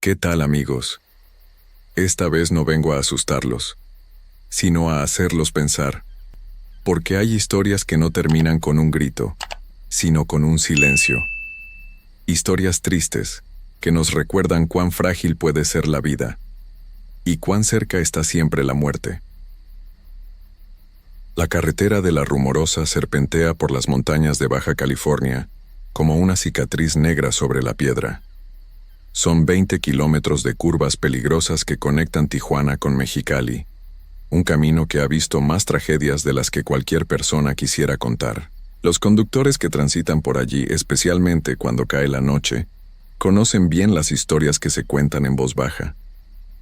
¿Qué tal, amigos? Esta vez no vengo a asustarlos, sino a hacerlos pensar, porque hay historias que no terminan con un grito, sino con un silencio. Historias tristes, que nos recuerdan cuán frágil puede ser la vida, y cuán cerca está siempre la muerte. La carretera de La Rumorosa serpentea por las montañas de Baja California, como una cicatriz negra sobre la piedra. Son 20 kilómetros de curvas peligrosas que conectan Tijuana con Mexicali, un camino que ha visto más tragedias de las que cualquier persona quisiera contar. Los conductores que transitan por allí, especialmente cuando cae la noche, conocen bien las historias que se cuentan en voz baja.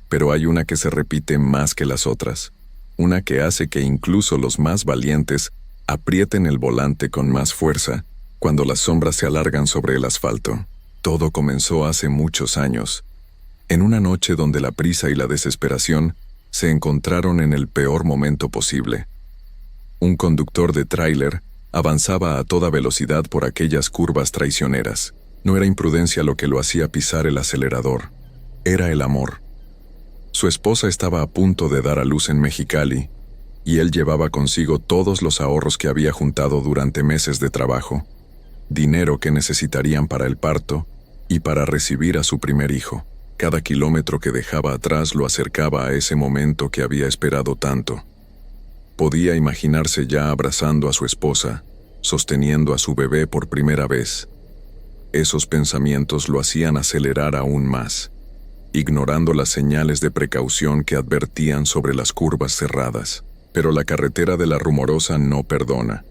Pero hay una que se repite más que las otras, una que hace que incluso los más valientes aprieten el volante con más fuerza cuando las sombras se alargan sobre el asfalto. Todo comenzó hace muchos años, en una noche donde la prisa y la desesperación se encontraron en el peor momento posible. Un conductor de tráiler avanzaba a toda velocidad por aquellas curvas traicioneras. No era imprudencia lo que lo hacía pisar el acelerador, era el amor. Su esposa estaba a punto de dar a luz en Mexicali, y él llevaba consigo todos los ahorros que había juntado durante meses de trabajo, dinero que necesitarían para el parto y para recibir a su primer hijo. Cada kilómetro que dejaba atrás lo acercaba a ese momento que había esperado tanto. Podía imaginarse ya abrazando a su esposa, sosteniendo a su bebé por primera vez. Esos pensamientos lo hacían acelerar aún más, ignorando las señales de precaución que advertían sobre las curvas cerradas. Pero la carretera de La Rumorosa no perdona.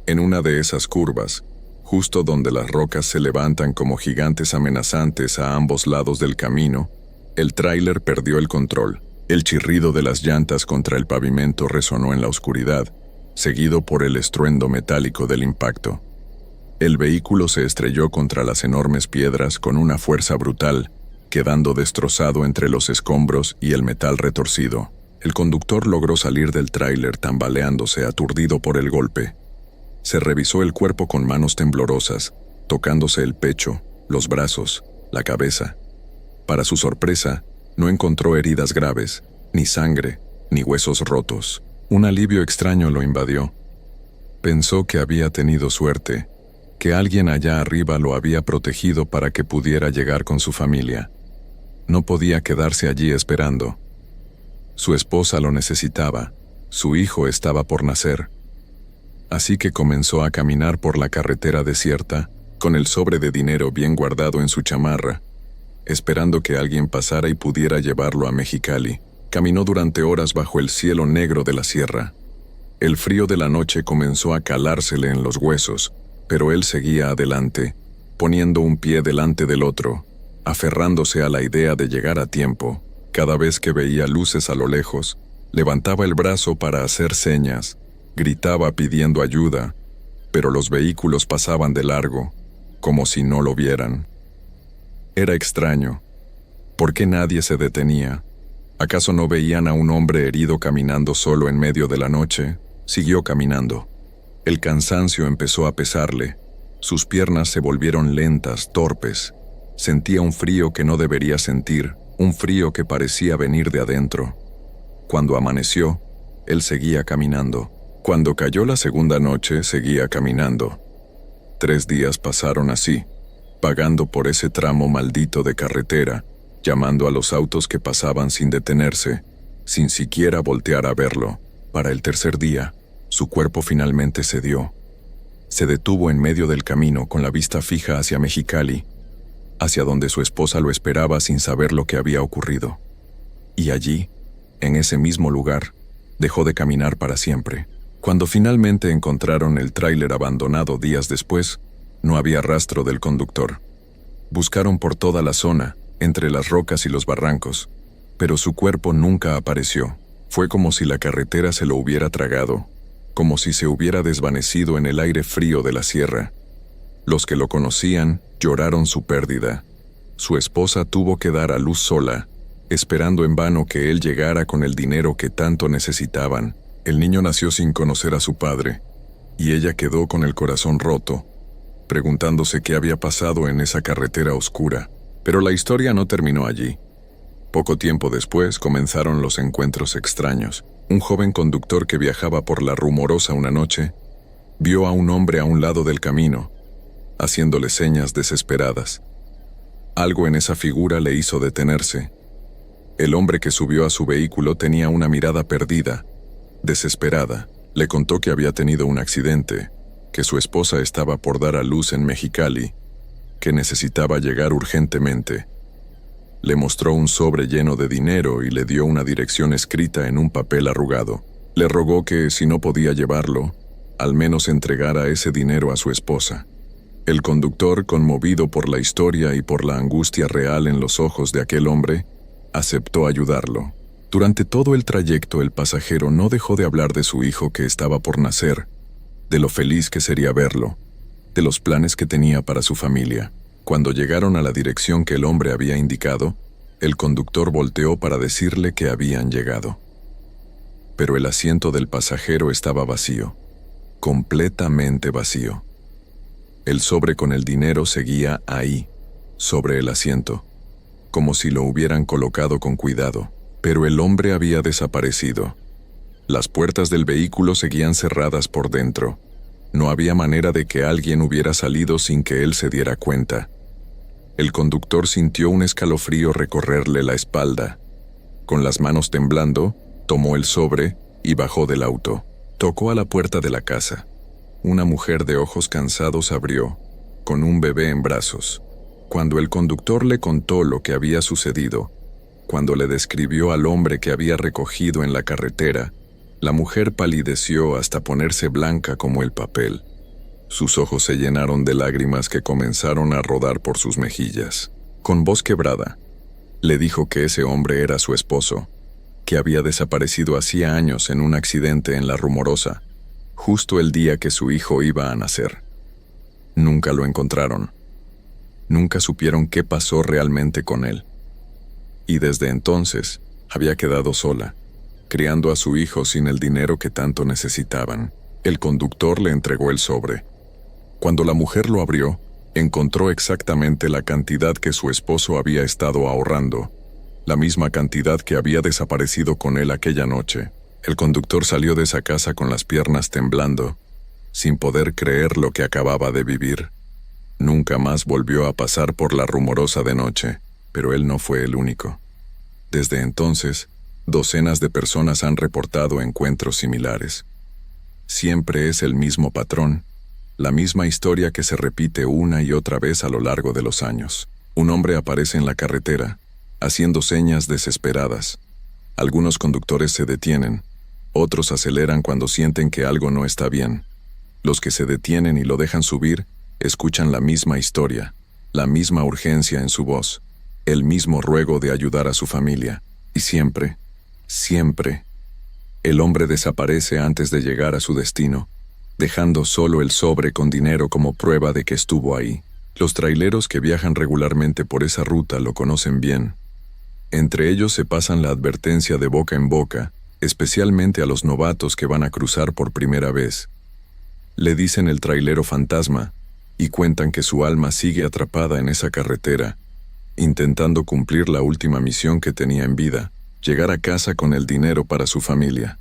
En una de esas curvas, justo donde las rocas se levantan como gigantes amenazantes a ambos lados del camino, el tráiler perdió el control. El chirrido de las llantas contra el pavimento resonó en la oscuridad, seguido por el estruendo metálico del impacto. El vehículo se estrelló contra las enormes piedras con una fuerza brutal, quedando destrozado entre los escombros y el metal retorcido. El conductor logró salir del tráiler tambaleándose, aturdido por el golpe. Se revisó el cuerpo con manos temblorosas, tocándose el pecho, los brazos, la cabeza. Para su sorpresa, no encontró heridas graves, ni sangre, ni huesos rotos. Un alivio extraño lo invadió. Pensó que había tenido suerte, que alguien allá arriba lo había protegido para que pudiera llegar con su familia. No podía quedarse allí esperando. Su esposa lo necesitaba, su hijo estaba por nacer. Así que comenzó a caminar por la carretera desierta, con el sobre de dinero bien guardado en su chamarra, esperando que alguien pasara y pudiera llevarlo a Mexicali. Caminó durante horas bajo el cielo negro de la sierra. El frío de la noche comenzó a calársele en los huesos, pero él seguía adelante, poniendo un pie delante del otro, aferrándose a la idea de llegar a tiempo. Cada vez que veía luces a lo lejos, levantaba el brazo para hacer señas, gritaba pidiendo ayuda, pero los vehículos pasaban de largo, como si no lo vieran. Era extraño. ¿Por qué nadie se detenía? ¿Acaso no veían a un hombre herido caminando solo en medio de la noche? Siguió caminando. El cansancio empezó a pesarle. Sus piernas se volvieron lentas, torpes. Sentía un frío que no debería sentir, un frío que parecía venir de adentro. Cuando amaneció, él seguía caminando. Cuando cayó la segunda noche, seguía caminando. 3 días pasaron así, pagando por ese tramo maldito de carretera, llamando a los autos que pasaban sin detenerse, sin siquiera voltear a verlo. Para el tercer día, su cuerpo finalmente cedió. Se detuvo en medio del camino con la vista fija hacia Mexicali, hacia donde su esposa lo esperaba sin saber lo que había ocurrido. Y allí, en ese mismo lugar, dejó de caminar para siempre. Cuando finalmente encontraron el tráiler abandonado días después, no había rastro del conductor. Buscaron por toda la zona, entre las rocas y los barrancos, pero su cuerpo nunca apareció. Fue como si la carretera se lo hubiera tragado, como si se hubiera desvanecido en el aire frío de la sierra. Los que lo conocían lloraron su pérdida. Su esposa tuvo que dar a luz sola, esperando en vano que él llegara con el dinero que tanto necesitaban. El niño nació sin conocer a su padre, y ella quedó con el corazón roto, preguntándose qué había pasado en esa carretera oscura. Pero la historia no terminó allí. Poco tiempo después comenzaron los encuentros extraños. Un joven conductor que viajaba por la Rumorosa una noche vio a un hombre a un lado del camino, haciéndole señas desesperadas. Algo en esa figura le hizo detenerse. El hombre que subió a su vehículo tenía una mirada perdida, desesperada. Le contó que había tenido un accidente, que su esposa estaba por dar a luz en Mexicali, que necesitaba llegar urgentemente. Le mostró un sobre lleno de dinero y le dio una dirección escrita en un papel arrugado. Le rogó que, si no podía llevarlo, al menos entregara ese dinero a su esposa. El conductor, conmovido por la historia y por la angustia real en los ojos de aquel hombre, aceptó ayudarlo. Durante todo el trayecto, el pasajero no dejó de hablar de su hijo que estaba por nacer, de lo feliz que sería verlo, de los planes que tenía para su familia. Cuando llegaron a la dirección que el hombre había indicado, el conductor volteó para decirle que habían llegado. Pero el asiento del pasajero estaba vacío, completamente vacío. El sobre con el dinero seguía ahí, sobre el asiento, como si lo hubieran colocado con cuidado, pero el hombre había desaparecido. Las puertas del vehículo seguían cerradas por dentro. No había manera de que alguien hubiera salido sin que él se diera cuenta. El conductor sintió un escalofrío recorrerle la espalda. Con las manos temblando, tomó el sobre y bajó del auto. Tocó a la puerta de la casa. Una mujer de ojos cansados abrió, con un bebé en brazos. Cuando el conductor le contó lo que había sucedido, cuando le describió al hombre que había recogido en la carretera, la mujer palideció hasta ponerse blanca como el papel. Sus ojos se llenaron de lágrimas que comenzaron a rodar por sus mejillas. Con voz quebrada, le dijo que ese hombre era su esposo, que había desaparecido hacía años en un accidente en la Rumorosa, justo el día que su hijo iba a nacer. Nunca lo encontraron. Nunca supieron qué pasó realmente con él. Y desde entonces, había quedado sola, criando a su hijo sin el dinero que tanto necesitaban. El conductor le entregó el sobre. Cuando la mujer lo abrió, encontró exactamente la cantidad que su esposo había estado ahorrando, la misma cantidad que había desaparecido con él aquella noche. El conductor salió de esa casa con las piernas temblando, sin poder creer lo que acababa de vivir. Nunca más volvió a pasar por la Rumorosa de noche, pero él no fue el único. Desde entonces, docenas de personas han reportado encuentros similares. Siempre es el mismo patrón, la misma historia que se repite una y otra vez a lo largo de los años. Un hombre aparece en la carretera, haciendo señas desesperadas. Algunos conductores se detienen, otros aceleran cuando sienten que algo no está bien. Los que se detienen y lo dejan subir, escuchan la misma historia, la misma urgencia en su voz, el mismo ruego de ayudar a su familia. Y siempre, el hombre desaparece antes de llegar a su destino, dejando solo el sobre con dinero como prueba de que estuvo ahí. Los traileros que viajan regularmente por esa ruta lo conocen bien. Entre ellos se pasan la advertencia de boca en boca, especialmente a los novatos que van a cruzar por primera vez. Le dicen el trailero fantasma, y cuentan que su alma sigue atrapada en esa carretera, intentando cumplir la última misión que tenía en vida, llegar a casa con el dinero para su familia.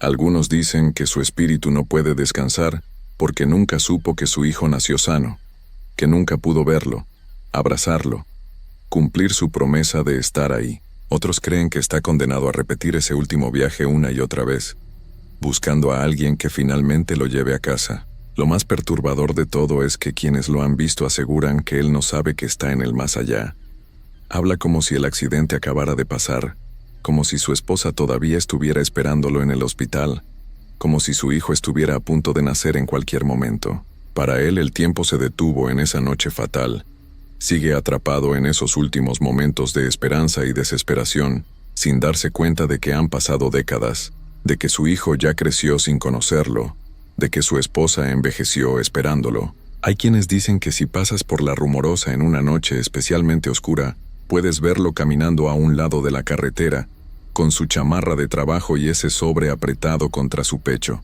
Algunos dicen que su espíritu no puede descansar porque nunca supo que su hijo nació sano, que nunca pudo verlo, abrazarlo, cumplir su promesa de estar ahí. Otros creen que está condenado a repetir ese último viaje una y otra vez, buscando a alguien que finalmente lo lleve a casa. Lo más perturbador de todo es que quienes lo han visto aseguran que él no sabe que está en el más allá. Habla como si el accidente acabara de pasar, como si su esposa todavía estuviera esperándolo en el hospital, como si su hijo estuviera a punto de nacer en cualquier momento. Para él el tiempo se detuvo en esa noche fatal. Sigue atrapado en esos últimos momentos de esperanza y desesperación, sin darse cuenta de que han pasado décadas, de que su hijo ya creció sin conocerlo, de que su esposa envejeció esperándolo. Hay quienes dicen que si pasas por la Rumorosa en una noche especialmente oscura, puedes verlo caminando a un lado de la carretera, con su chamarra de trabajo y ese sobre apretado contra su pecho.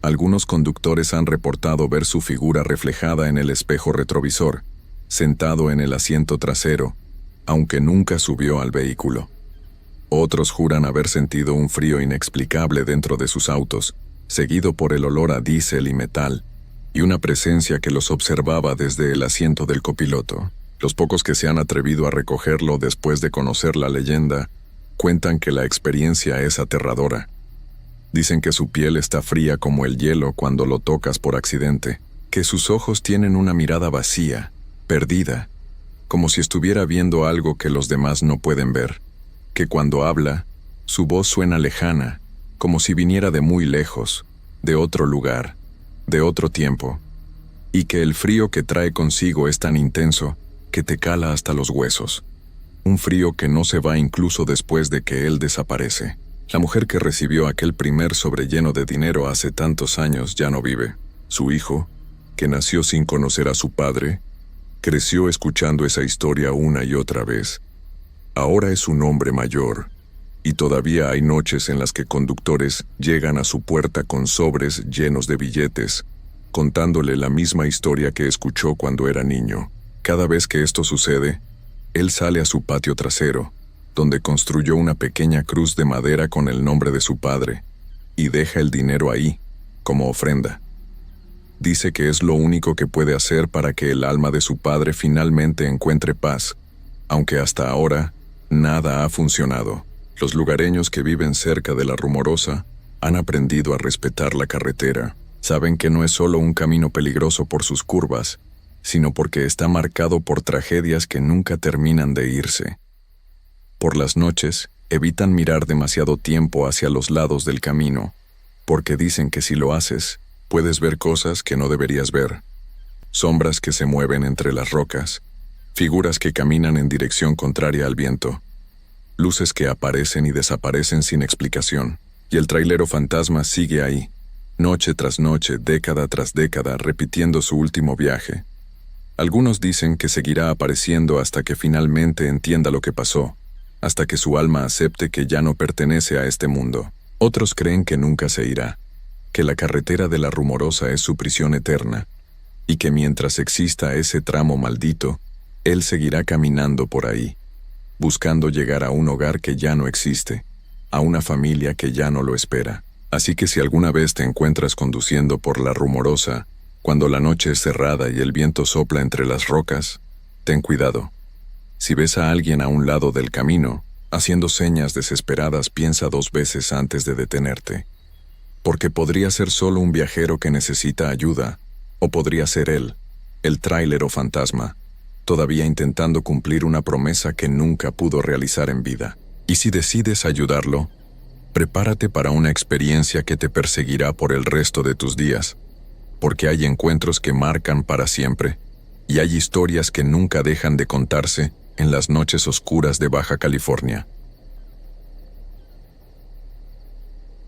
Algunos conductores han reportado ver su figura reflejada en el espejo retrovisor, sentado en el asiento trasero, aunque nunca subió al vehículo. Otros juran haber sentido un frío inexplicable dentro de sus autos, seguido por el olor a diésel y metal, y una presencia que los observaba desde el asiento del copiloto. Los pocos que se han atrevido a recogerlo después de conocer la leyenda, cuentan que la experiencia es aterradora. Dicen que su piel está fría como el hielo cuando lo tocas por accidente, que sus ojos tienen una mirada vacía, perdida, como si estuviera viendo algo que los demás no pueden ver, que cuando habla, su voz suena lejana, como si viniera de muy lejos, de otro lugar, de otro tiempo, y que el frío que trae consigo es tan intenso que te cala hasta los huesos. Un frío que no se va incluso después de que él desaparece. La mujer que recibió aquel primer sobre lleno de dinero hace tantos años ya no vive. Su hijo, que nació sin conocer a su padre, creció escuchando esa historia una y otra vez. Ahora es un hombre mayor, y todavía hay noches en las que conductores llegan a su puerta con sobres llenos de billetes, contándole la misma historia que escuchó cuando era niño. Cada vez que esto sucede, él sale a su patio trasero, donde construyó una pequeña cruz de madera con el nombre de su padre, y deja el dinero ahí, como ofrenda. Dice que es lo único que puede hacer para que el alma de su padre finalmente encuentre paz, aunque hasta ahora nada ha funcionado. Los lugareños que viven cerca de La Rumorosa han aprendido a respetar la carretera. Saben que no es solo un camino peligroso por sus curvas, sino porque está marcado por tragedias que nunca terminan de irse. Por las noches, evitan mirar demasiado tiempo hacia los lados del camino, porque dicen que si lo haces, puedes ver cosas que no deberías ver. Sombras que se mueven entre las rocas, figuras que caminan en dirección contraria al viento, luces que aparecen y desaparecen sin explicación, y el trailero fantasma sigue ahí, noche tras noche, década tras década, repitiendo su último viaje. Algunos dicen que seguirá apareciendo hasta que finalmente entienda lo que pasó, hasta que su alma acepte que ya no pertenece a este mundo. Otros creen que nunca se irá, que la carretera de La Rumorosa es su prisión eterna, y que mientras exista ese tramo maldito, él seguirá caminando por ahí, buscando llegar a un hogar que ya no existe, a una familia que ya no lo espera. Así que si alguna vez te encuentras conduciendo por La Rumorosa, cuando la noche es cerrada y el viento sopla entre las rocas, ten cuidado. Si ves a alguien a un lado del camino, haciendo señas desesperadas, piensa 2 veces antes de detenerte. Porque podría ser solo un viajero que necesita ayuda, o podría ser él, el tráiler o fantasma, todavía intentando cumplir una promesa que nunca pudo realizar en vida. Y si decides ayudarlo, prepárate para una experiencia que te perseguirá por el resto de tus días, porque hay encuentros que marcan para siempre, y hay historias que nunca dejan de contarse en las noches oscuras de Baja California.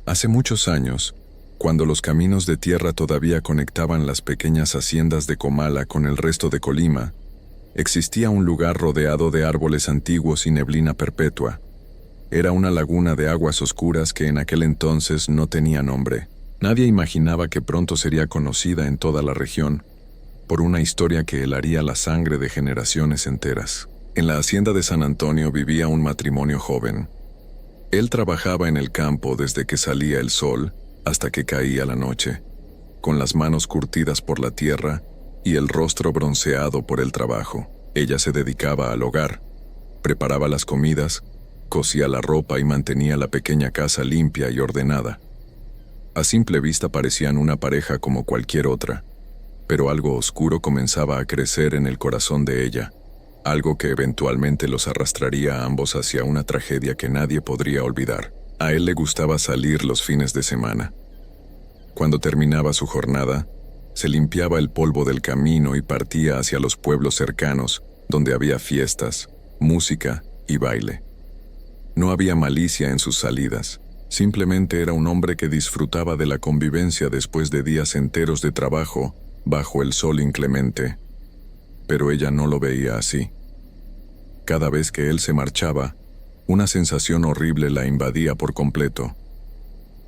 Hace muchos años, cuando los caminos de tierra todavía conectaban las pequeñas haciendas de Comala con el resto de Colima, existía un lugar rodeado de árboles antiguos y neblina perpetua. Era una laguna de aguas oscuras que en aquel entonces no tenía nombre. Nadie imaginaba que pronto sería conocida en toda la región, por una historia que helaría la sangre de generaciones enteras. En la hacienda de San Antonio vivía un matrimonio joven. Él trabajaba en el campo desde que salía el sol hasta que caía la noche, con las manos curtidas por la tierra y el rostro bronceado por el trabajo. Ella se dedicaba al hogar, preparaba las comidas, cosía la ropa y mantenía la pequeña casa limpia y ordenada. A simple vista parecían una pareja como cualquier otra, pero algo oscuro comenzaba a crecer en el corazón de ella, algo que eventualmente los arrastraría a ambos hacia una tragedia que nadie podría olvidar. A él le gustaba salir los fines de semana. Cuando terminaba su jornada, se limpiaba el polvo del camino y partía hacia los pueblos cercanos, donde había fiestas, música y baile. No había malicia en sus salidas. Simplemente era un hombre que disfrutaba de la convivencia después de días enteros de trabajo bajo el sol inclemente. Pero ella no lo veía así. Cada vez que él se marchaba, una sensación horrible la invadía por completo.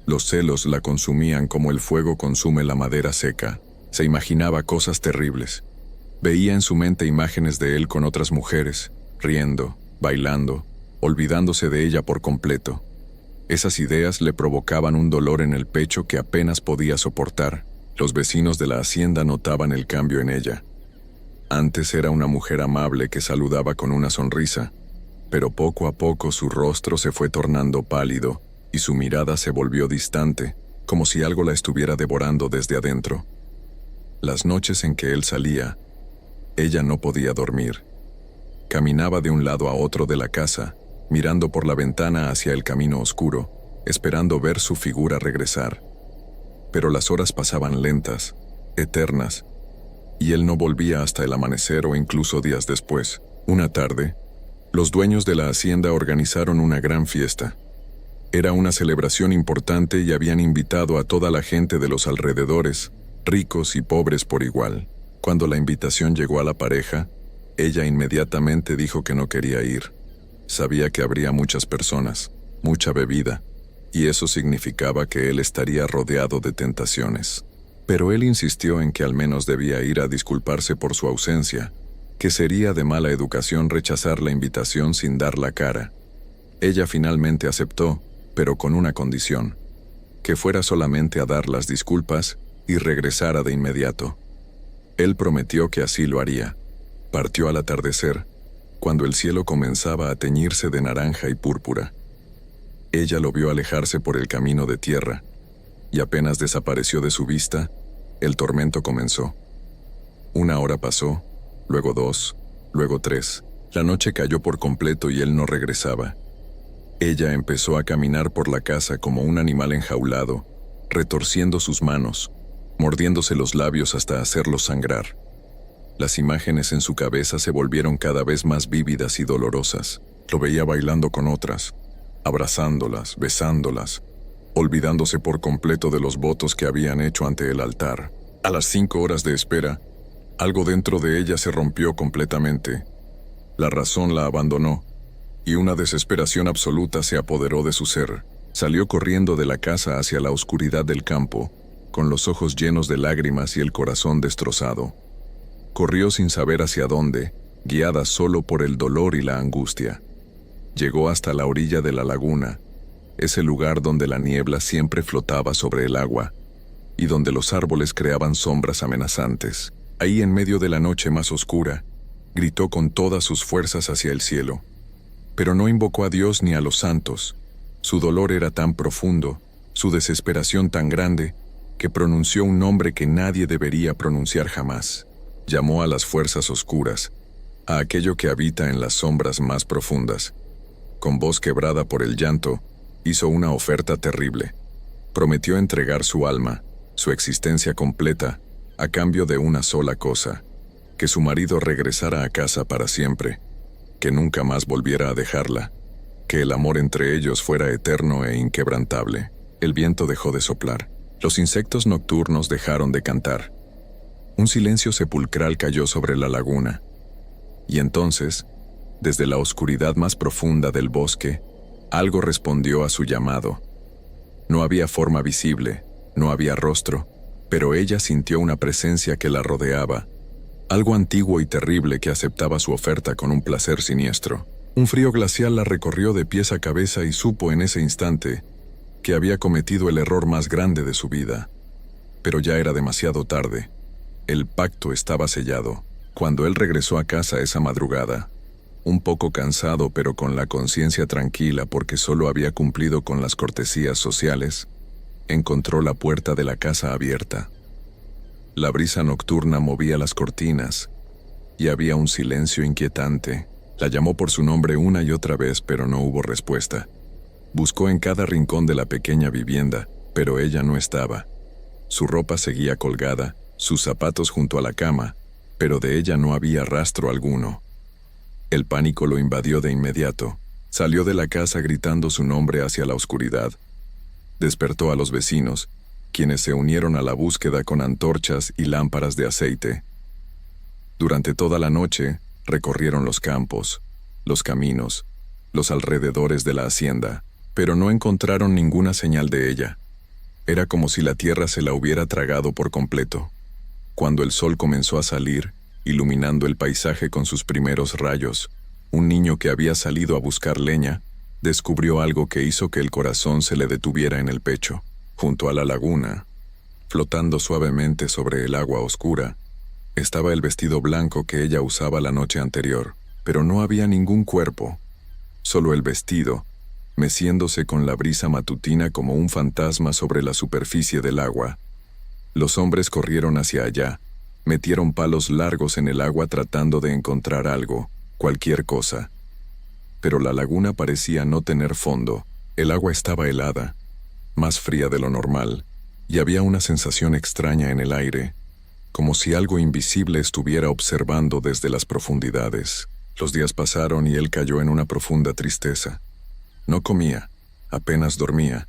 Los celos la consumían como el fuego consume la madera seca. Se imaginaba cosas terribles. Veía en su mente imágenes de él con otras mujeres, riendo, bailando, olvidándose de ella por completo. Esas ideas le provocaban un dolor en el pecho que apenas podía soportar. Los vecinos de la hacienda notaban el cambio en ella. Antes era una mujer amable que saludaba con una sonrisa, pero poco a poco su rostro se fue tornando pálido y su mirada se volvió distante, como si algo la estuviera devorando desde adentro. Las noches en que él salía, ella no podía dormir. Caminaba de un lado a otro de la casa, mirando por la ventana hacia el camino oscuro, esperando ver su figura regresar. Pero las horas pasaban lentas, eternas, y él no volvía hasta el amanecer o incluso días después. Una tarde, los dueños de la hacienda organizaron una gran fiesta. Era una celebración importante y habían invitado a toda la gente de los alrededores, ricos y pobres por igual. Cuando la invitación llegó a la pareja, ella inmediatamente dijo que no quería ir. Sabía que habría muchas personas, mucha bebida, y eso significaba que él estaría rodeado de tentaciones. Pero él insistió en que al menos debía ir a disculparse por su ausencia, que sería de mala educación rechazar la invitación sin dar la cara. Ella finalmente aceptó, pero con una condición: que fuera solamente a dar las disculpas y regresara de inmediato. Él prometió que así lo haría. Partió al atardecer, cuando el cielo comenzaba a teñirse de naranja y púrpura. Ella lo vio alejarse por el camino de tierra, y apenas desapareció de su vista, el tormento comenzó. 1 hora pasó, luego 2, luego 3. La noche cayó por completo y él no regresaba. Ella empezó a caminar por la casa como un animal enjaulado, retorciendo sus manos, mordiéndose los labios hasta hacerlos sangrar. Las imágenes en su cabeza se volvieron cada vez más vívidas y dolorosas. Lo veía bailando con otras, abrazándolas, besándolas, olvidándose por completo de los votos que habían hecho ante el altar. A las 5 horas de espera, algo dentro de ella se rompió completamente. La razón la abandonó, y una desesperación absoluta se apoderó de su ser. Salió corriendo de la casa hacia la oscuridad del campo, con los ojos llenos de lágrimas y el corazón destrozado. Corrió sin saber hacia dónde, guiada solo por el dolor y la angustia. Llegó hasta la orilla de la laguna, ese lugar donde la niebla siempre flotaba sobre el agua, y donde los árboles creaban sombras amenazantes. Ahí, en medio de la noche más oscura, gritó con todas sus fuerzas hacia el cielo. Pero no invocó a Dios ni a los santos. Su dolor era tan profundo, su desesperación tan grande, que pronunció un nombre que nadie debería pronunciar jamás. Llamó a las fuerzas oscuras, a aquello que habita en las sombras más profundas. Con voz quebrada por el llanto, hizo una oferta terrible. Prometió entregar su alma, su existencia completa, a cambio de una sola cosa: que su marido regresara a casa para siempre, que nunca más volviera a dejarla, que el amor entre ellos fuera eterno e inquebrantable. El viento dejó de soplar. Los insectos nocturnos dejaron de cantar. Un silencio sepulcral cayó sobre la laguna. Y entonces, desde la oscuridad más profunda del bosque, algo respondió a su llamado. No había forma visible, no había rostro, pero ella sintió una presencia que la rodeaba, algo antiguo y terrible que aceptaba su oferta con un placer siniestro. Un frío glacial la recorrió de pies a cabeza y supo en ese instante que había cometido el error más grande de su vida. Pero ya era demasiado tarde. El pacto estaba sellado. Cuando él regresó a casa esa madrugada, un poco cansado pero con la conciencia tranquila porque solo había cumplido con las cortesías sociales, encontró la puerta de la casa abierta. La brisa nocturna movía las cortinas y había un silencio inquietante. La llamó por su nombre una y otra vez, pero no hubo respuesta. Buscó en cada rincón de la pequeña vivienda, pero ella no estaba. Su ropa seguía colgada, sus zapatos junto a la cama, pero de ella no había rastro alguno. El pánico lo invadió de inmediato. Salió de la casa gritando su nombre hacia la oscuridad. Despertó a los vecinos, quienes se unieron a la búsqueda con antorchas y lámparas de aceite. Durante toda la noche, recorrieron los campos, los caminos, los alrededores de la hacienda, pero no encontraron ninguna señal de ella. Era como si la tierra se la hubiera tragado por completo. Cuando el sol comenzó a salir, iluminando el paisaje con sus primeros rayos. Un niño que había salido a buscar leña descubrió algo que hizo que el corazón se le detuviera en el pecho. Junto a la laguna, flotando suavemente sobre el agua oscura, estaba el vestido blanco que ella usaba la noche anterior, pero no había ningún cuerpo, solo el vestido, meciéndose con la brisa matutina como un fantasma sobre la superficie del agua. Los hombres corrieron hacia allá, metieron palos largos en el agua tratando de encontrar algo, cualquier cosa. Pero la laguna parecía no tener fondo. El agua estaba helada, más fría de lo normal, y había una sensación extraña en el aire, como si algo invisible estuviera observando desde las profundidades. Los días pasaron y él cayó en una profunda tristeza. No comía, apenas dormía,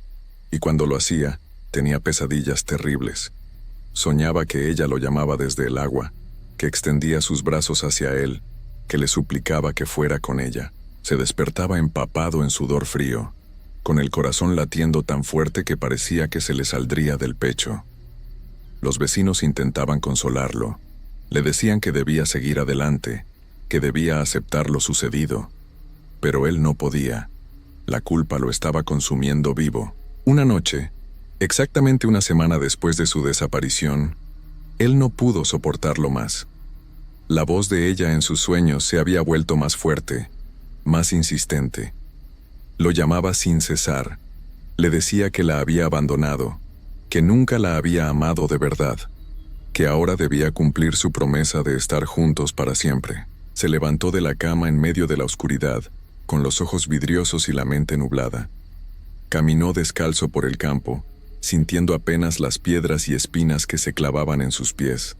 y cuando lo hacía, tenía pesadillas terribles. Soñaba que ella lo llamaba desde el agua, que extendía sus brazos hacia él, que le suplicaba que fuera con ella. Se despertaba empapado en sudor frío, con el corazón latiendo tan fuerte que parecía que se le saldría del pecho. Los vecinos intentaban consolarlo. Le decían que debía seguir adelante, que debía aceptar lo sucedido. Pero él no podía. La culpa lo estaba consumiendo vivo. Una noche, exactamente una semana después de su desaparición, él no pudo soportarlo más. La voz de ella en sus sueños se había vuelto más fuerte, más insistente. Lo llamaba sin cesar. Le decía que la había abandonado, que nunca la había amado de verdad, que ahora debía cumplir su promesa de estar juntos para siempre. Se levantó de la cama en medio de la oscuridad, con los ojos vidriosos y la mente nublada. Caminó descalzo por el campo, sintiendo apenas las piedras y espinas que se clavaban en sus pies.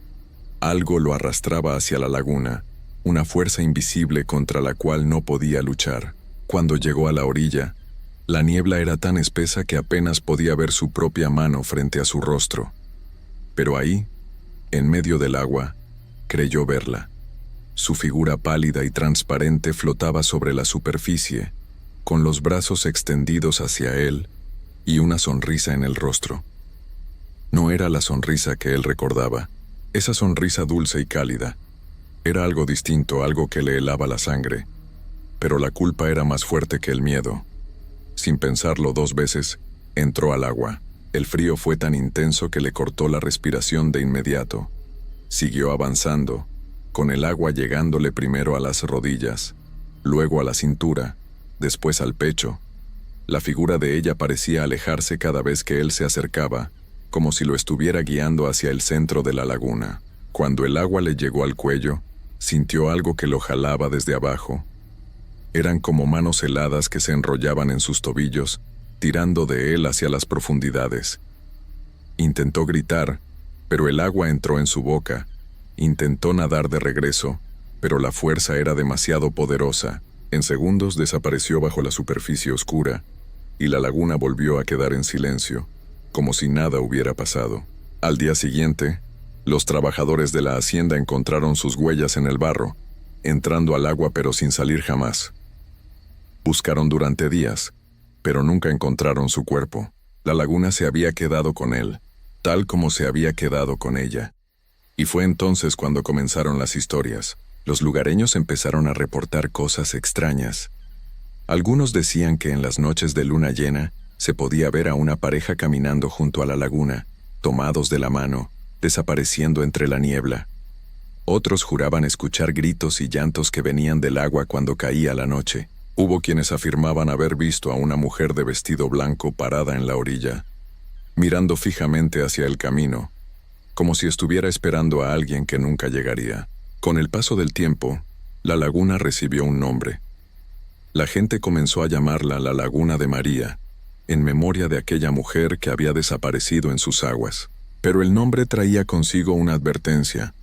Algo lo arrastraba hacia la laguna, una fuerza invisible contra la cual no podía luchar. Cuando llegó a la orilla, la niebla era tan espesa que apenas podía ver su propia mano frente a su rostro. Pero ahí, en medio del agua, creyó verla. Su figura pálida y transparente flotaba sobre la superficie, con los brazos extendidos hacia él y una sonrisa en el rostro. No era la sonrisa que él recordaba, esa sonrisa dulce y cálida. Era algo distinto, algo que le helaba la sangre, pero la culpa era más fuerte que el miedo. Sin pensarlo 2 veces, entró al agua. El frío fue tan intenso que le cortó la respiración de inmediato. Siguió avanzando, con el agua llegándole primero a las rodillas, luego a la cintura, después al pecho. La figura de ella parecía alejarse cada vez que él se acercaba, como si lo estuviera guiando hacia el centro de la laguna. Cuando el agua le llegó al cuello, sintió algo que lo jalaba desde abajo. Eran como manos heladas que se enrollaban en sus tobillos, tirando de él hacia las profundidades. Intentó gritar, pero el agua entró en su boca. Intentó nadar de regreso, pero la fuerza era demasiado poderosa. En segundos desapareció bajo la superficie oscura, y la laguna volvió a quedar en silencio, como si nada hubiera pasado. Al día siguiente, los trabajadores de la hacienda encontraron sus huellas en el barro, entrando al agua pero sin salir jamás. Buscaron durante días, pero nunca encontraron su cuerpo. La laguna se había quedado con él, tal como se había quedado con ella. Y fue entonces cuando comenzaron las historias. Los lugareños empezaron a reportar cosas extrañas. Algunos decían que en las noches de luna llena se podía ver a una pareja caminando junto a la laguna, tomados de la mano, desapareciendo entre la niebla. Otros juraban escuchar gritos y llantos que venían del agua cuando caía la noche. Hubo quienes afirmaban haber visto a una mujer de vestido blanco parada en la orilla, mirando fijamente hacia el camino, como si estuviera esperando a alguien que nunca llegaría. Con el paso del tiempo, la laguna recibió un nombre. La gente comenzó a llamarla la Laguna de María, en memoria de aquella mujer que había desaparecido en sus aguas. Pero el nombre traía consigo una advertencia,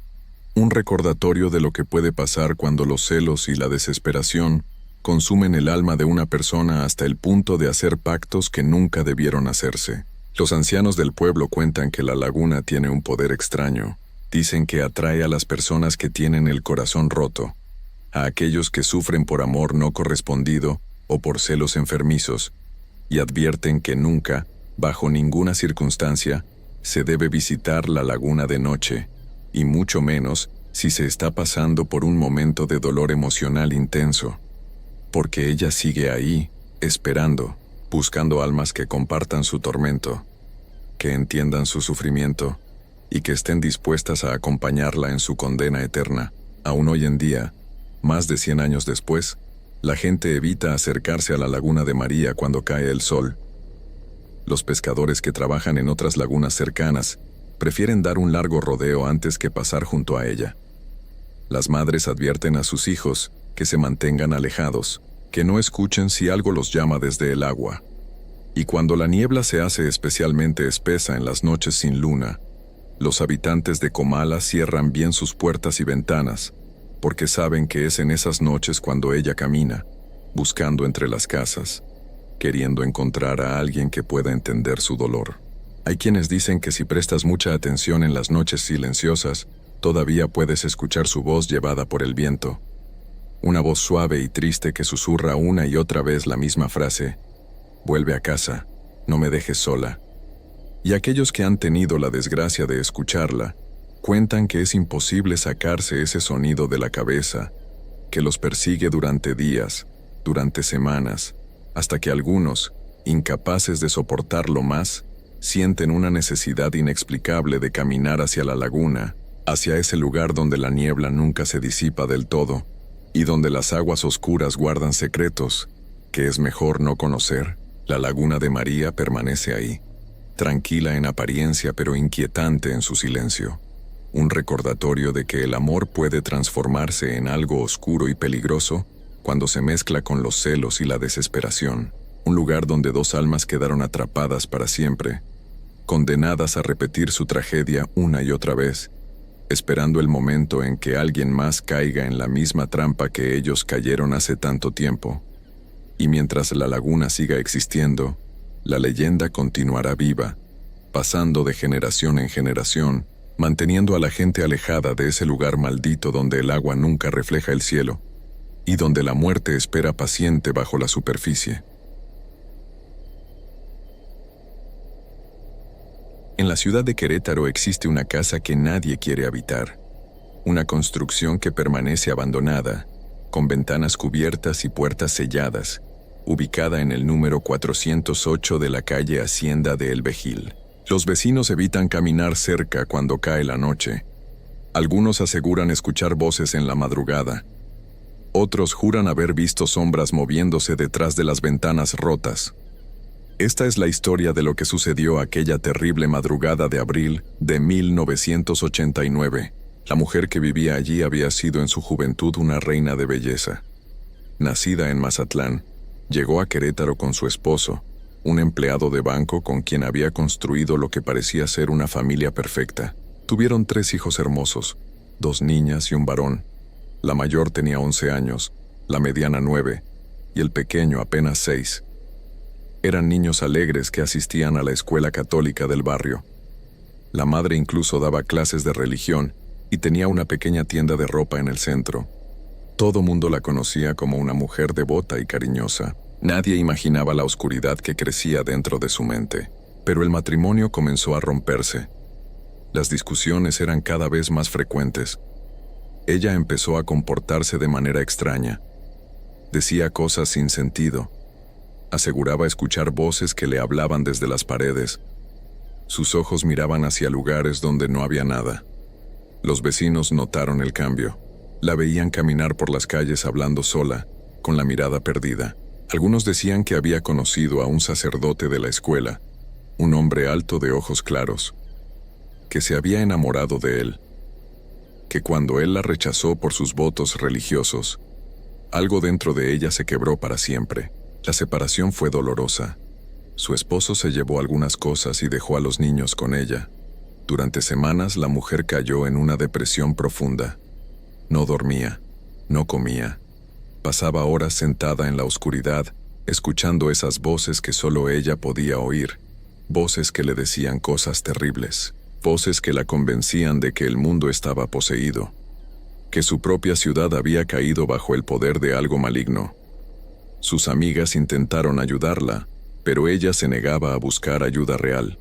un recordatorio de lo que puede pasar cuando los celos y la desesperación consumen el alma de una persona hasta el punto de hacer pactos que nunca debieron hacerse. Los ancianos del pueblo cuentan que la laguna tiene un poder extraño. Dicen que atrae a las personas que tienen el corazón roto, a aquellos que sufren por amor no correspondido o por celos enfermizos, y advierten que nunca, bajo ninguna circunstancia, se debe visitar la laguna de noche, y mucho menos si se está pasando por un momento de dolor emocional intenso, porque ella sigue ahí, esperando, buscando almas que compartan su tormento, que entiendan su sufrimiento y que estén dispuestas a acompañarla en su condena eterna. Aún hoy en día, más de 100 años después, la gente evita acercarse a la laguna de María cuando cae el sol. Los pescadores que trabajan en otras lagunas cercanas prefieren dar un largo rodeo antes que pasar junto a ella. Las madres advierten a sus hijos que se mantengan alejados, que no escuchen si algo los llama desde el agua. Y cuando la niebla se hace especialmente espesa en las noches sin luna, los habitantes de Comala cierran bien sus puertas y ventanas, porque saben que es en esas noches cuando ella camina, buscando entre las casas, queriendo encontrar a alguien que pueda entender su dolor. Hay quienes dicen que si prestas mucha atención en las noches silenciosas, todavía puedes escuchar su voz llevada por el viento. Una voz suave y triste que susurra una y otra vez la misma frase: vuelve a casa, no me dejes sola. Y aquellos que han tenido la desgracia de escucharla, cuentan que es imposible sacarse ese sonido de la cabeza, que los persigue durante días, durante semanas, hasta que algunos, incapaces de soportarlo más, sienten una necesidad inexplicable de caminar hacia la laguna, hacia ese lugar donde la niebla nunca se disipa del todo, y donde las aguas oscuras guardan secretos que es mejor no conocer. La laguna de María permanece ahí, tranquila en apariencia pero inquietante en su silencio. Un recordatorio de que el amor puede transformarse en algo oscuro y peligroso cuando se mezcla con los celos y la desesperación. Un lugar donde dos almas quedaron atrapadas para siempre, condenadas a repetir su tragedia una y otra vez, esperando el momento en que alguien más caiga en la misma trampa que ellos cayeron hace tanto tiempo. Y mientras la laguna siga existiendo, la leyenda continuará viva, pasando de generación en generación, manteniendo a la gente alejada de ese lugar maldito donde el agua nunca refleja el cielo, y donde la muerte espera paciente bajo la superficie. En la ciudad de Querétaro existe una casa que nadie quiere habitar, una construcción que permanece abandonada, con ventanas cubiertas y puertas selladas, ubicada en el número 408 de la calle Hacienda de El Vejil. Los vecinos evitan caminar cerca cuando cae la noche. Algunos aseguran escuchar voces en la madrugada. Otros juran haber visto sombras moviéndose detrás de las ventanas rotas. Esta es la historia de lo que sucedió aquella terrible madrugada de abril de 1989. La mujer que vivía allí había sido en su juventud una reina de belleza. Nacida en Mazatlán, llegó a Querétaro con su esposo, un empleado de banco con quien había construido lo que parecía ser una familia perfecta. Tuvieron 3 hijos hermosos, 2 niñas y un varón. La mayor tenía 11 años, la mediana 9, y el pequeño apenas 6. Eran niños alegres que asistían a la escuela católica del barrio. La madre incluso daba clases de religión y tenía una pequeña tienda de ropa en el centro. Todo mundo la conocía como una mujer devota y cariñosa. Nadie imaginaba la oscuridad que crecía dentro de su mente. Pero el matrimonio comenzó a romperse. Las discusiones eran cada vez más frecuentes. Ella empezó a comportarse de manera extraña. Decía cosas sin sentido. Aseguraba escuchar voces que le hablaban desde las paredes. Sus ojos miraban hacia lugares donde no había nada. Los vecinos notaron el cambio. La veían caminar por las calles hablando sola, con la mirada perdida. Algunos decían que había conocido a un sacerdote de la escuela, un hombre alto de ojos claros, que se había enamorado de él, que cuando él la rechazó por sus votos religiosos, algo dentro de ella se quebró para siempre. La separación fue dolorosa. Su esposo se llevó algunas cosas y dejó a los niños con ella. Durante semanas la mujer cayó en una depresión profunda. No dormía, no comía. Pasaba horas sentada en la oscuridad, escuchando esas voces que solo ella podía oír, voces que le decían cosas terribles, voces que la convencían de que el mundo estaba poseído, que su propia ciudad había caído bajo el poder de algo maligno. Sus amigas intentaron ayudarla, pero ella se negaba a buscar ayuda real.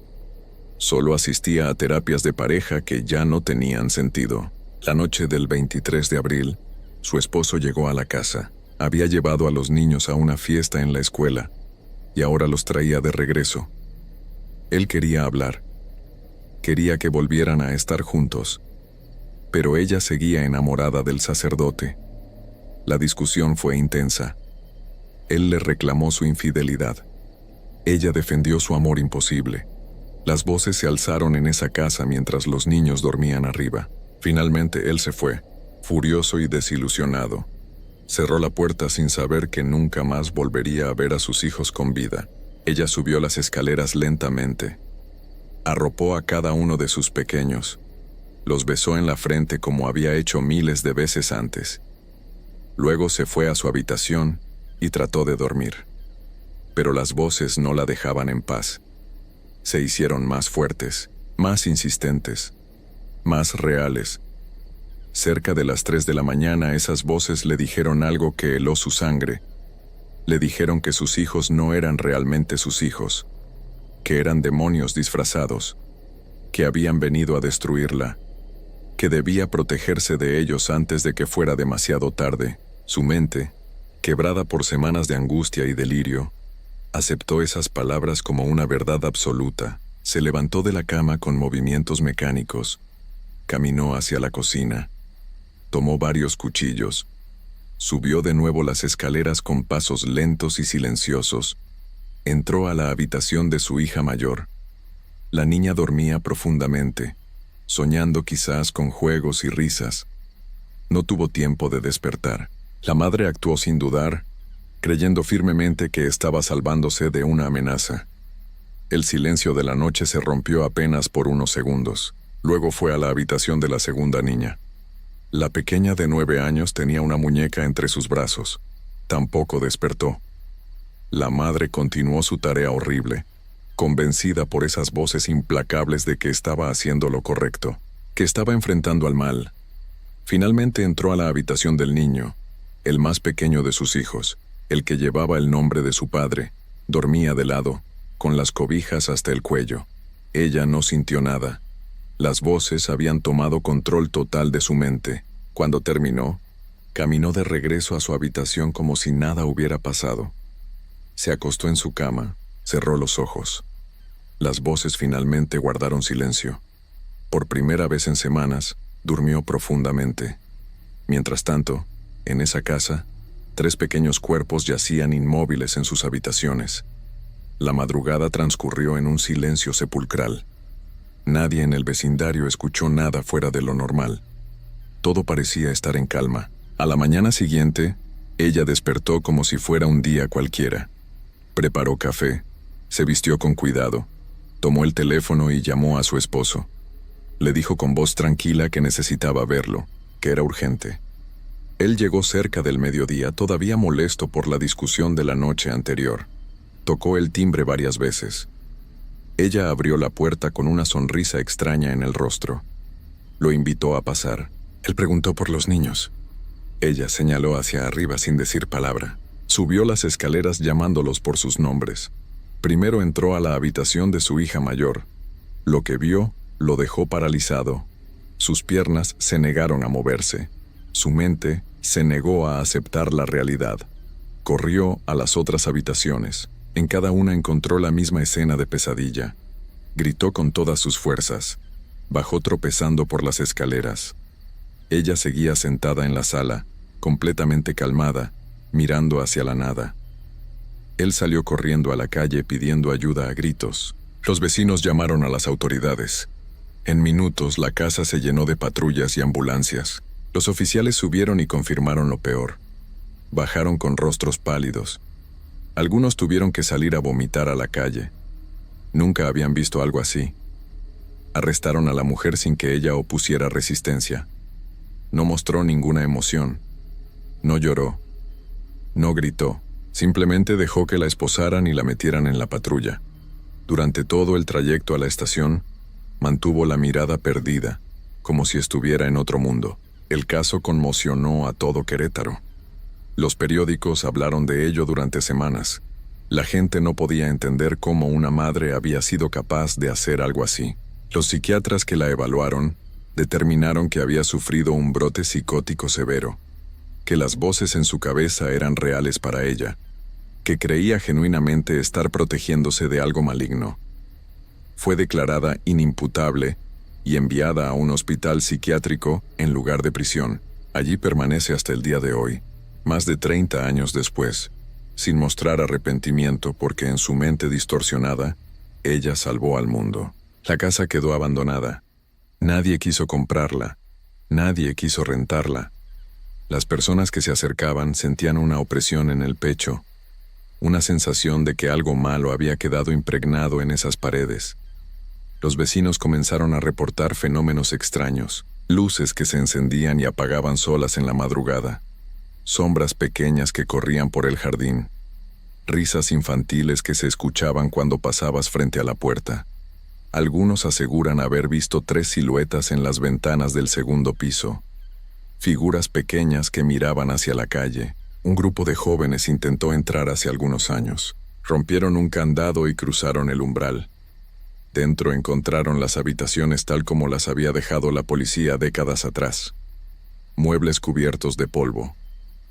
Solo asistía a terapias de pareja que ya no tenían sentido. La noche del 23 de abril, su esposo llegó a la casa. Había llevado a los niños a una fiesta en la escuela y ahora los traía de regreso. Él quería hablar. Quería que volvieran a estar juntos. Pero ella seguía enamorada del sacerdote. La discusión fue intensa. Él le reclamó su infidelidad. Ella defendió su amor imposible. Las voces se alzaron en esa casa mientras los niños dormían arriba. Finalmente él se fue, furioso y desilusionado. Cerró la puerta sin saber que nunca más volvería a ver a sus hijos con vida. Ella subió las escaleras lentamente. Arropó a cada uno de sus pequeños. Los besó en la frente como había hecho miles de veces antes. Luego se fue a su habitación y trató de dormir. Pero las voces no la dejaban en paz. Se hicieron más fuertes, más insistentes, más reales. Cerca de las 3 de la mañana esas voces le dijeron algo que heló su sangre. Le dijeron que sus hijos no eran realmente sus hijos, que eran demonios disfrazados, que habían venido a destruirla, que debía protegerse de ellos antes de que fuera demasiado tarde. Su mente, quebrada por semanas de angustia y delirio, aceptó esas palabras como una verdad absoluta. Se levantó de la cama con movimientos mecánicos, caminó hacia la cocina, tomó varios cuchillos, subió de nuevo las escaleras con pasos lentos y silenciosos, entró a la habitación de su hija mayor. La niña dormía profundamente, soñando quizás con juegos y risas. No tuvo tiempo de despertar. La madre actuó sin dudar, creyendo firmemente que estaba salvándose de una amenaza. El silencio de la noche se rompió apenas por unos segundos. Luego fue a la habitación de la segunda niña. La pequeña de 9 años tenía una muñeca entre sus brazos. Tampoco despertó. La madre continuó su tarea horrible, convencida por esas voces implacables de que estaba haciendo lo correcto, que estaba enfrentando al mal. Finalmente entró a la habitación del niño, el más pequeño de sus hijos, el que llevaba el nombre de su padre. Dormía de lado, con las cobijas hasta el cuello. Ella no sintió nada. Las voces habían tomado control total de su mente. Cuando terminó, caminó de regreso a su habitación como si nada hubiera pasado. Se acostó en su cama, cerró los ojos. Las voces finalmente guardaron silencio. Por primera vez en semanas, durmió profundamente. Mientras tanto, en esa casa, 3 pequeños cuerpos yacían inmóviles en sus habitaciones. La madrugada transcurrió en un silencio sepulcral. Nadie en el vecindario escuchó nada fuera de lo normal. Todo parecía estar en calma. A la mañana siguiente, ella despertó como si fuera un día cualquiera. Preparó café, se vistió con cuidado, tomó el teléfono y llamó a su esposo. Le dijo con voz tranquila que necesitaba verlo, que era urgente. Él llegó cerca del mediodía, todavía molesto por la discusión de la noche anterior. Tocó el timbre varias veces. Ella abrió la puerta con una sonrisa extraña en el rostro. Lo invitó a pasar. Él preguntó por los niños. Ella señaló hacia arriba sin decir palabra. Subió las escaleras llamándolos por sus nombres. Primero entró a la habitación de su hija mayor. Lo que vio lo dejó paralizado. Sus piernas se negaron a moverse. Su mente se negó a aceptar la realidad. Corrió a las otras habitaciones. En cada una encontró la misma escena de pesadilla. Gritó con todas sus fuerzas. Bajó tropezando por las escaleras. Ella seguía sentada en la sala, completamente calmada, mirando hacia la nada. Él salió corriendo a la calle pidiendo ayuda a gritos. Los vecinos llamaron a las autoridades. En minutos la casa se llenó de patrullas y ambulancias. Los oficiales subieron y confirmaron lo peor. Bajaron con rostros pálidos. Algunos tuvieron que salir a vomitar a la calle. Nunca habían visto algo así. Arrestaron a la mujer sin que ella opusiera resistencia. No mostró ninguna emoción. No lloró. No gritó. Simplemente dejó que la esposaran y la metieran en la patrulla. Durante todo el trayecto a la estación, mantuvo la mirada perdida, como si estuviera en otro mundo. El caso conmocionó a todo Querétaro. Los periódicos hablaron de ello durante semanas. La gente no podía entender cómo una madre había sido capaz de hacer algo así. Los psiquiatras que la evaluaron Determinaron que había sufrido un brote psicótico severo, que las voces en su cabeza eran reales para ella, que creía genuinamente estar protegiéndose de algo maligno. Fue declarada inimputable y enviada a un hospital psiquiátrico en lugar de prisión. Allí permanece hasta el día de hoy, más de 30 años después, sin mostrar arrepentimiento porque en su mente distorsionada, ella salvó al mundo. La casa quedó abandonada. Nadie quiso comprarla, nadie quiso rentarla. Las personas que se acercaban sentían una opresión en el pecho, una sensación de que algo malo había quedado impregnado en esas paredes. Los vecinos comenzaron a reportar fenómenos extraños, luces que se encendían y apagaban solas en la madrugada, sombras pequeñas que corrían por el jardín, risas infantiles que se escuchaban cuando pasabas frente a la puerta. Algunos aseguran haber visto 3 siluetas en las ventanas del segundo piso, figuras pequeñas que miraban hacia la calle. Un grupo de jóvenes intentó entrar hace algunos años. Rompieron un candado y cruzaron el umbral. Dentro encontraron las habitaciones tal como las había dejado la policía décadas atrás. Muebles cubiertos de polvo,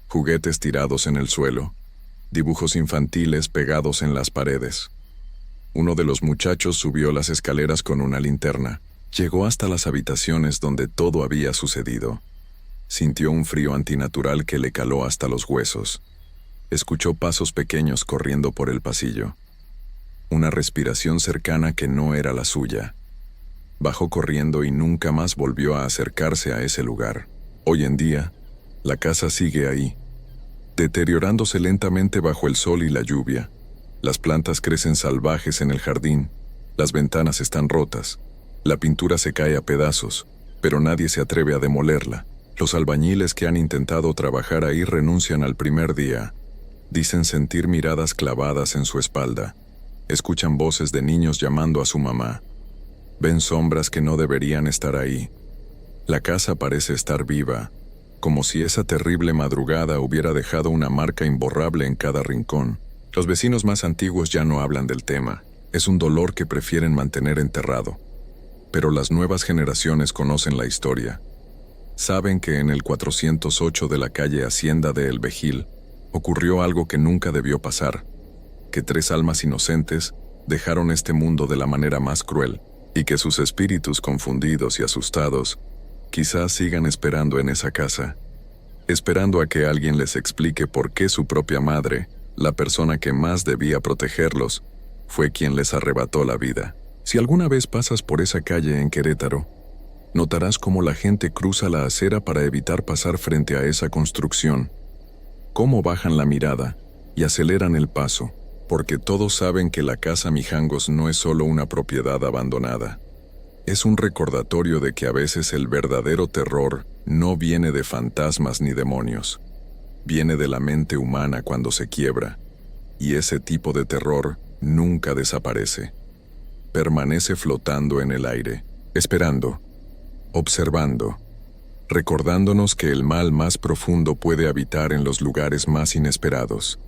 juguetes tirados en el suelo, dibujos infantiles pegados en las paredes. Uno de los muchachos subió las escaleras con una linterna. Llegó hasta las habitaciones donde todo había sucedido. Sintió un frío antinatural que le caló hasta los huesos. Escuchó pasos pequeños corriendo por el pasillo. Una respiración cercana que no era la suya. Bajó corriendo y nunca más volvió a acercarse a ese lugar. Hoy en día, la casa sigue ahí, deteriorándose lentamente bajo el sol y la lluvia. Las plantas crecen salvajes en el jardín, las ventanas están rotas, la pintura se cae a pedazos, pero nadie se atreve a demolerla. Los albañiles que han intentado trabajar ahí renuncian al primer día. Dicen sentir miradas clavadas en su espalda. Escuchan voces de niños llamando a su mamá. Ven sombras que no deberían estar ahí. La casa parece estar viva, como si esa terrible madrugada hubiera dejado una marca imborrable en cada rincón. Los vecinos más antiguos ya no hablan del tema. Es un dolor que prefieren mantener enterrado. Pero las nuevas generaciones conocen la historia. Saben que en el 408 de la calle Hacienda de El Vejil ocurrió algo que nunca debió pasar, que 3 almas inocentes dejaron este mundo de la manera más cruel, y que sus espíritus confundidos y asustados quizás sigan esperando en esa casa, esperando a que alguien les explique por qué su propia madre, la persona que más debía protegerlos, fue quien les arrebató la vida. Si alguna vez pasas por esa calle en Querétaro, notarás cómo la gente cruza la acera para evitar pasar frente a esa construcción, cómo bajan la mirada y aceleran el paso, porque todos saben que la casa Mijangos no es solo una propiedad abandonada. Es un recordatorio de que a veces el verdadero terror no viene de fantasmas ni demonios. Viene de la mente humana cuando se quiebra, y ese tipo de terror nunca desaparece. Permanece flotando en el aire, esperando, observando, recordándonos que el mal más profundo puede habitar en los lugares más inesperados.